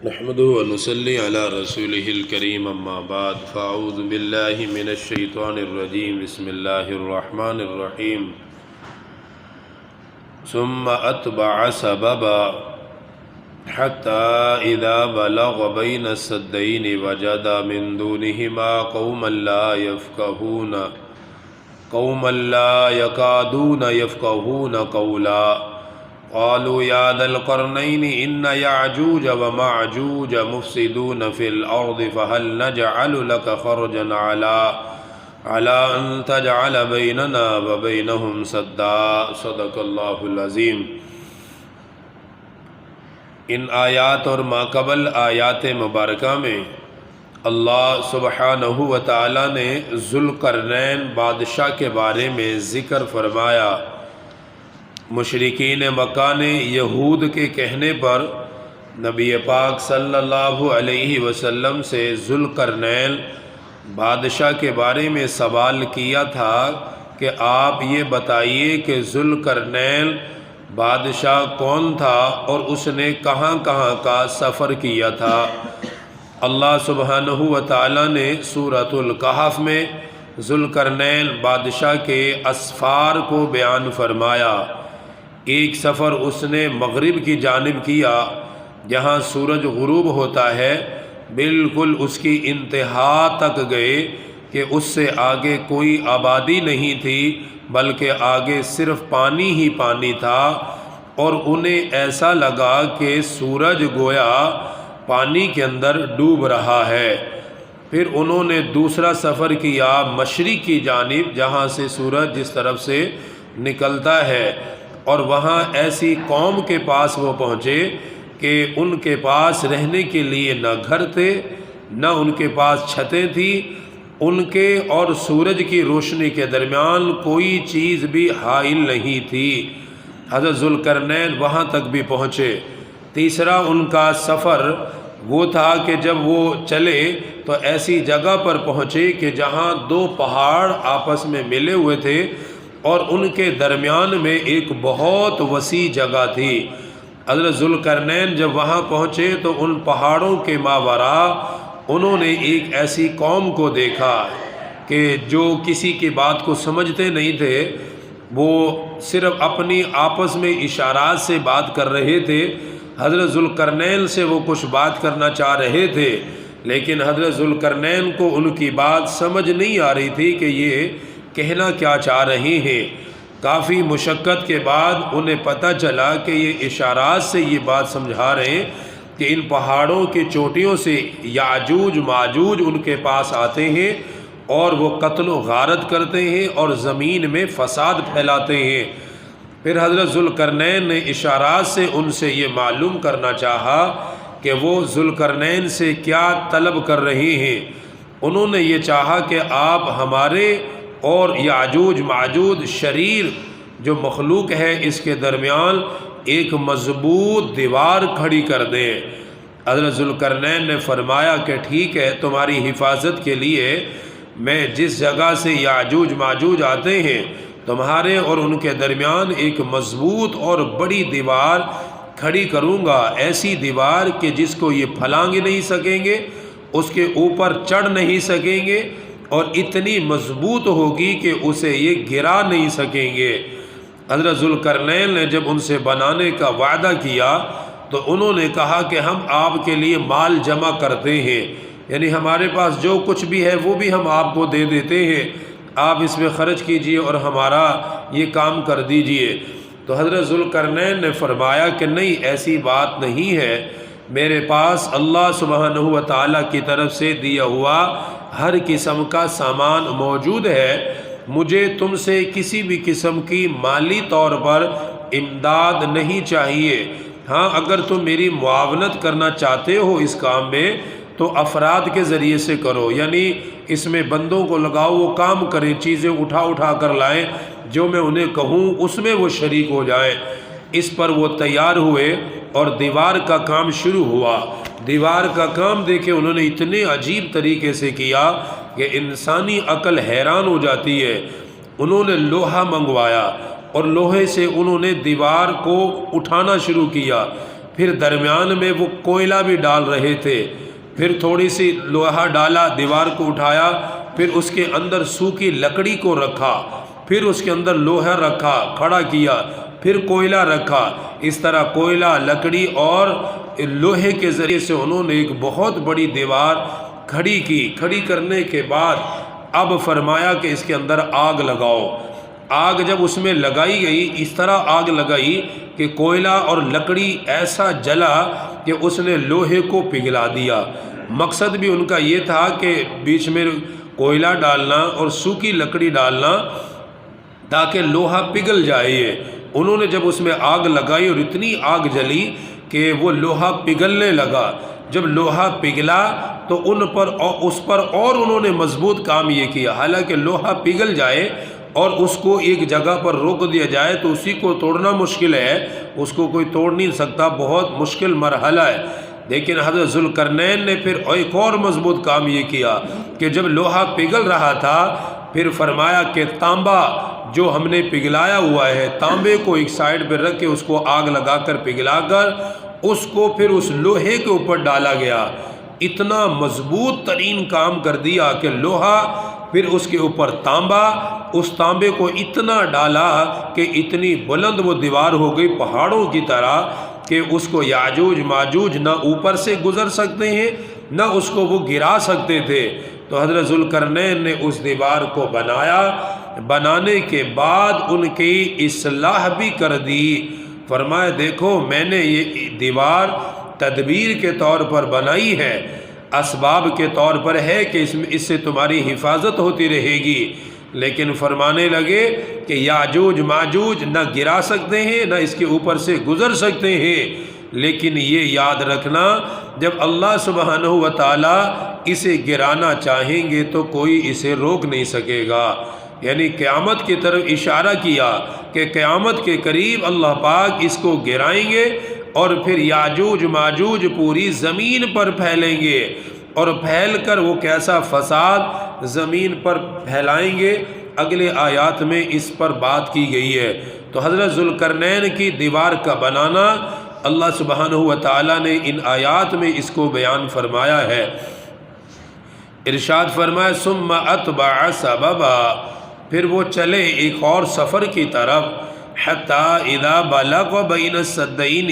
نحمده ونصلي على رسوله الكريم اما بعد فاعوذ بالله من الشيطان الرجيم بسم الله الرحمن الرحيم ثم أتبع سببا حتى إذا بلغ بين السدين وجد من دونهما قوما لا يكادون يفقهون قولا قالوا يا ذا القرنين إن يأجوج ومأجوج مفسدون في الأرض فهل نجعل لك خرجا على أن تجعل بيننا وبينهم سدا صدق الله العظيم۔ ان آیات اور ما قبل آیات مبارکہ میں اللہ سبحانہ و تعالی نے ذوالقرنین بادشاہ کے بارے میں ذکر فرمایا۔ مشرکین مکہ نے یہود کے کہنے پر نبی پاک صلی اللہ علیہ وسلم سے ذوالقرنین بادشاہ کے بارے میں سوال کیا تھا کہ آپ یہ بتائیے کہ ذوالقرنین بادشاہ کون تھا اور اس نے کہاں کہاں کا سفر کیا تھا۔ اللہ سبحانہ و تعالی نے سورۃ الکھف میں ذوالقرنین بادشاہ کے اسفار کو بیان فرمایا۔ ایک سفر اس نے مغرب کی جانب کیا جہاں سورج غروب ہوتا ہے، بالکل اس کی انتہا تک گئے کہ اس سے آگے کوئی آبادی نہیں تھی بلکہ آگے صرف پانی ہی پانی تھا، اور انہیں ایسا لگا کہ سورج گویا پانی کے اندر ڈوب رہا ہے۔ پھر انہوں نے دوسرا سفر کیا مشرق کی جانب جہاں سے سورج جس طرف سے نکلتا ہے، اور وہاں ایسی قوم کے پاس وہ پہنچے کہ ان کے پاس رہنے کے لیے نہ گھر تھے نہ ان کے پاس چھتیں تھیں، ان کے اور سورج کی روشنی کے درمیان کوئی چیز بھی حائل نہیں تھی۔ حضرت ذوالقرنین وہاں تک بھی پہنچے۔ تیسرا ان کا سفر وہ تھا کہ جب وہ چلے تو ایسی جگہ پر پہنچے کہ جہاں دو پہاڑ آپس میں ملے ہوئے تھے اور ان کے درمیان میں ایک بہت وسیع جگہ تھی۔ حضرت ذوالقرنین جب وہاں پہنچے تو ان پہاڑوں کے ماوراء انہوں نے ایک ایسی قوم کو دیکھا کہ جو کسی کی بات کو سمجھتے نہیں تھے، وہ صرف اپنی آپس میں اشارات سے بات کر رہے تھے۔ حضرت ذوالقرنین سے وہ کچھ بات کرنا چاہ رہے تھے، لیکن حضرت ذوالقرنین کو ان کی بات سمجھ نہیں آ رہی تھی کہ یہ کہنا کیا چاہ رہے ہیں۔ کافی مشقت کے بعد انہیں پتہ چلا کہ یہ اشارات سے یہ بات سمجھا رہے ہیں کہ ان پہاڑوں کی چوٹیوں سے یأجوج ماجوج ان کے پاس آتے ہیں اور وہ قتل و غارت کرتے ہیں اور زمین میں فساد پھیلاتے ہیں۔ پھر حضرت ذوالقرنین نے اشارات سے ان سے یہ معلوم کرنا چاہا کہ وہ ذوالقرنین سے کیا طلب کر رہے ہیں۔ انہوں نے یہ چاہا کہ آپ ہمارے اور یأجوج ماجوج شریر جو مخلوق ہے اس کے درمیان ایک مضبوط دیوار کھڑی کر دیں۔ حضرت ذوالقرنین نے فرمایا کہ ٹھیک ہے، تمہاری حفاظت کے لیے میں جس جگہ سے یأجوج ماجوج آتے ہیں تمہارے اور ان کے درمیان ایک مضبوط اور بڑی دیوار کھڑی کروں گا، ایسی دیوار کہ جس کو یہ پھلانگ نہیں سکیں گے، اس کے اوپر چڑھ نہیں سکیں گے، اور اتنی مضبوط ہوگی کہ اسے یہ گرا نہیں سکیں گے۔ حضرت ذوالقرنین نے جب ان سے بنانے کا وعدہ کیا تو انہوں نے کہا کہ ہم آپ کے لیے مال جمع کرتے ہیں، یعنی ہمارے پاس جو کچھ بھی ہے وہ بھی ہم آپ کو دے دیتے ہیں، آپ اس میں خرچ کیجئے اور ہمارا یہ کام کر دیجئے۔ تو حضرت ذوالقرنین نے فرمایا کہ نہیں، ایسی بات نہیں ہے، میرے پاس اللہ سبحانہ و تعالیٰ کی طرف سے دیا ہوا ہر قسم کا سامان موجود ہے، مجھے تم سے کسی بھی قسم کی مالی طور پر امداد نہیں چاہیے۔ ہاں، اگر تم میری معاونت کرنا چاہتے ہو اس کام میں تو افراد کے ذریعے سے کرو، یعنی اس میں بندوں کو لگاؤ، وہ کام کریں، چیزیں اٹھا کر لائیں، جو میں انہیں کہوں اس میں وہ شریک ہو جائیں۔ اس پر وہ تیار ہوئے اور دیوار کا کام شروع ہوا۔ دیوار کا کام دیکھے انہوں نے اتنے عجیب طریقے سے کیا کہ انسانی عقل حیران ہو جاتی ہے۔ انہوں نے لوہا منگوایا اور لوہے سے انہوں نے دیوار کو اٹھانا شروع کیا۔ پھر درمیان میں وہ کوئلہ بھی ڈال رہے تھے، پھر تھوڑی سی لوہا ڈالا، دیوار کو اٹھایا، پھر اس کے اندر سوکھی لکڑی کو رکھا، پھر اس کے اندر لوہا رکھا، کھڑا کیا، پھر کوئلہ رکھا۔ اس طرح کوئلہ، لکڑی اور لوہے کے ذریعے سے انہوں نے ایک بہت بڑی دیوار کھڑی کی۔ کھڑی کرنے کے بعد اب فرمایا کہ اس کے اندر آگ لگاؤ۔ آگ جب اس میں لگائی گئی، اس طرح آگ لگائی کہ کوئلہ اور لکڑی ایسا جلا کہ اس نے لوہے کو پگھلا دیا۔ مقصد بھی ان کا یہ تھا کہ بیچ میں کوئلہ ڈالنا اور سوکھی لکڑی ڈالنا تاکہ لوہا پگھل جائے۔ انہوں نے جب اس میں آگ لگائی اور اتنی آگ جلی کہ وہ لوہا پگھلنے لگا۔ جب لوہا پگھلا تو اس پر اور انہوں نے مضبوط کام یہ کیا۔ حالانکہ لوہا پگھل جائے اور اس کو ایک جگہ پر روک دیا جائے تو اسی کو توڑنا مشکل ہے، اس کو کوئی توڑ نہیں سکتا، بہت مشکل مرحلہ ہے۔ لیکن حضرت ذوالقرنین نے پھر ایک اور مضبوط کام یہ کیا کہ جب لوہا پگھل رہا تھا پھر فرمایا کہ تانبا جو ہم نے پگھلایا ہوا ہے، تانبے کو ایک سائیڈ پہ رکھ کے اس کو آگ لگا کر پگھلا کر اس کو پھر اس لوہے کے اوپر ڈالا گیا۔ اتنا مضبوط ترین کام کر دیا کہ لوہا، پھر اس کے اوپر تانبا، اس تانبے کو اتنا ڈالا کہ اتنی بلند وہ دیوار ہو گئی پہاڑوں کی طرح کہ اس کو یأجوج مأجوج نہ اوپر سے گزر سکتے ہیں نہ اس کو وہ گرا سکتے تھے۔ تو حضرت ذوالقرنین نے اس دیوار کو بنایا، بنانے کے بعد ان کی اصلاح بھی کر دی۔ فرمایا دیکھو میں نے یہ دیوار تدبیر کے طور پر بنائی ہے، اسباب کے طور پر ہے کہ اس سے تمہاری حفاظت ہوتی رہے گی، لیکن فرمانے لگے کہ یأجوج مأجوج نہ گرا سکتے ہیں نہ اس کے اوپر سے گزر سکتے ہیں۔ لیکن یہ یاد رکھنا جب اللہ سبحانہ و تعالیٰ اسے گرانا چاہیں گے تو کوئی اسے روک نہیں سکے گا۔ یعنی قیامت کی طرف اشارہ کیا کہ قیامت کے قریب اللہ پاک اس کو گرائیں گے اور پھر یأجوج مأجوج پوری زمین پر پھیلیں گے، اور پھیل کر وہ کیسا فساد زمین پر پھیلائیں گے۔ اگلے آیات میں اس پر بات کی گئی ہے۔ تو حضرت ذوالقرنین کی دیوار کا بنانا اللہ سبحانہ و تعالیٰ نے ان آیات میں اس کو بیان فرمایا ہے۔ ارشاد فرمایا ثم اتبع سببا، پھر وہ چلے ایک اور سفر کی طرف، حتی اذا بلغ بین السدین،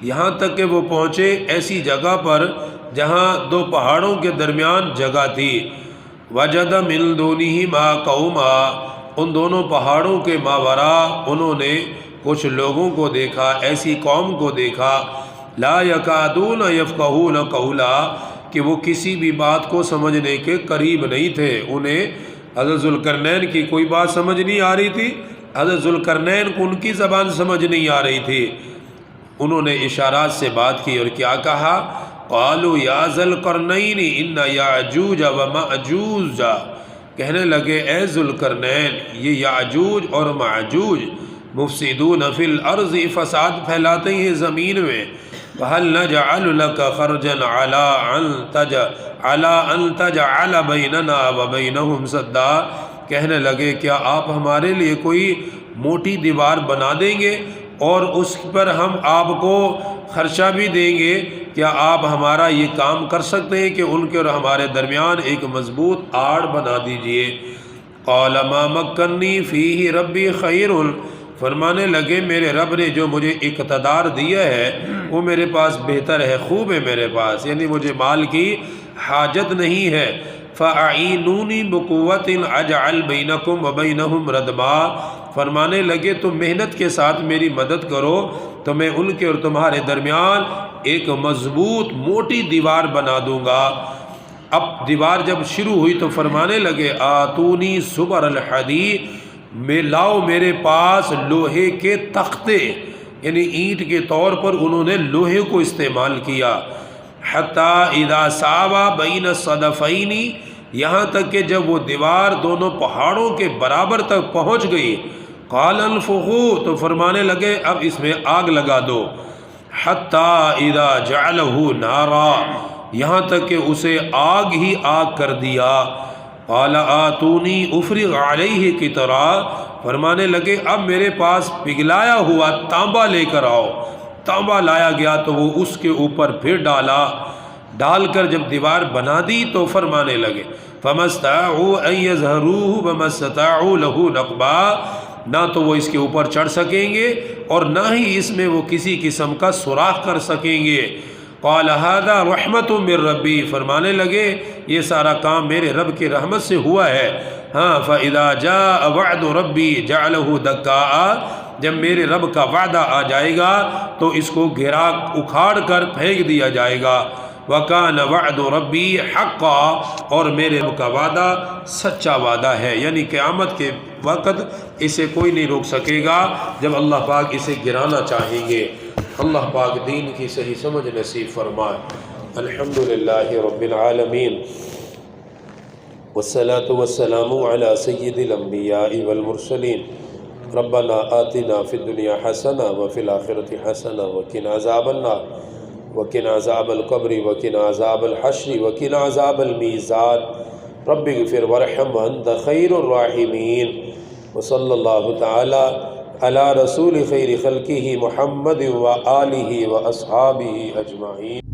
یہاں تک کہ وہ پہنچے ایسی جگہ پر جہاں دو پہاڑوں کے درمیان جگہ تھی۔ وجد من دونہما قوما، ان دونوں پہاڑوں کے ماوراء انہوں نے کچھ لوگوں کو دیکھا، ایسی قوم کو دیکھا، لا یکادون یفقہون قولا، کہ وہ کسی بھی بات کو سمجھنے کے قریب نہیں تھے۔ انہیں حضرت ذوالقرنین کی کوئی بات سمجھ نہیں آ رہی تھی، حضرت ذوالقرنین کو ان کی زبان سمجھ نہیں آ رہی تھی۔ انہوں نے اشارات سے بات کی اور کیا کہا؟ قالوا یا ذا القرنین ان یأجوج ومأجوج، کہنے لگے اے ذوالقرنین یہ یأجوج اور مأجوج مفسدون فی الارض، فساد پھیلاتے ہیں زمین میں، فہل نجعل لک خرجا علی ان تجعل بیننا وبینہم سدا، کہنے لگے کیا آپ ہمارے لیے کوئی موٹی دیوار بنا دیں گے اور اس پر ہم آپ کو خرچہ بھی دیں گے؟ کیا آپ ہمارا یہ کام کر سکتے ہیں کہ ان کے اور ہمارے درمیان ایک مضبوط آڑ بنا دیجئے؟ قال ما مکنی فیہ ربی خیر، فرمانے لگے میرے رب نے جو مجھے اقتدار دیا ہے وہ میرے پاس بہتر ہے، خوب ہے میرے پاس، یعنی مجھے مال کی حاجت نہیں ہے۔ فَأَعِینُونِی بِقُوَّةٍ أَجْعَلْ بَیْنَکُمْ وَبَیْنَہُمْ رَدْمًا، فرمانے لگے تم محنت کے ساتھ میری مدد کرو تو میں ان کے اور تمہارے درمیان ایک مضبوط موٹی دیوار بنا دوں گا۔ اب دیوار جب شروع ہوئی تو فرمانے لگے آتونی زبر الحدید، میں لاؤ میرے پاس لوہے کے تختے، یعنی اینٹ کے طور پر انہوں نے لوہے کو استعمال کیا۔ حتی اذا ساوا بین الصدفین، یہاں تک کہ جب وہ دیوار دونوں پہاڑوں کے برابر تک پہنچ گئی، قال انفخوا، تو فرمانے لگے اب اس میں آگ لگا دو۔ حتی اذا جعلہ نارا، یہاں تک کہ اسے آگ ہی آگ کر دیا۔ قال آتونی افرغ علیہ قطرا، فرمانے لگے اب میرے پاس پگھلایا ہوا تانبا لے کر آؤ، تانبا لایا گیا تو وہ اس کے اوپر پھر ڈال کر جب دیوار بنا دی تو فرمانے لگے فَمَا اسْتَطَاعُوا أَن يَظْهَرُوهُ وَمَا اسْتَطَاعُوا لَهُ نَقْبًا، نہ تو وہ اس کے اوپر چڑھ سکیں گے اور نہ ہی اس میں وہ کسی قسم کا سوراخ کر سکیں گے۔ قَالَ هَذَا رَحْمَةٌ مِّن رَّبِّي، فرمانے لگے یہ سارا کام میرے رب کے رحمت سے ہوا ہے۔ ہاں فَإِذَا جَاءَ وَعْدُ رَبِّي جَعَلَهُ دَكَّاءَ، جب میرے رب کا وعدہ آ جائے گا تو اس کو گرا اکھاڑ کر پھینک دیا جائے گا۔ وَكَانَ وَعْدُ رَبِّي حَقًّا، اور میرے رب کا وعدہ سچا وعدہ ہے، یعنی قیامت کے وقت اسے کوئی نہیں روک سکے گا جب اللہ پاک اسے گرانا چاہیں گے۔ اللہ پاک دین کی صحیح سمجھ نصیب فرمائے۔ الحمدللہ رب العالمین، والصلاة والسلام علی سید الانبیاء والمرسلین۔ ربنا آتنا فی الدنیا حسنہ وفی الآخرۃ حسنہ وقنا عذاب النار وقنا عذاب القبر وقنا عذاب الحشر وقنا عذاب المیزان۔ رب اغفر وارحم وانت خیر الراحمین۔ وصلی اللہ تعالی علی رسول خیر خلقہ محمد وآلہ واصحابہ اجمعین۔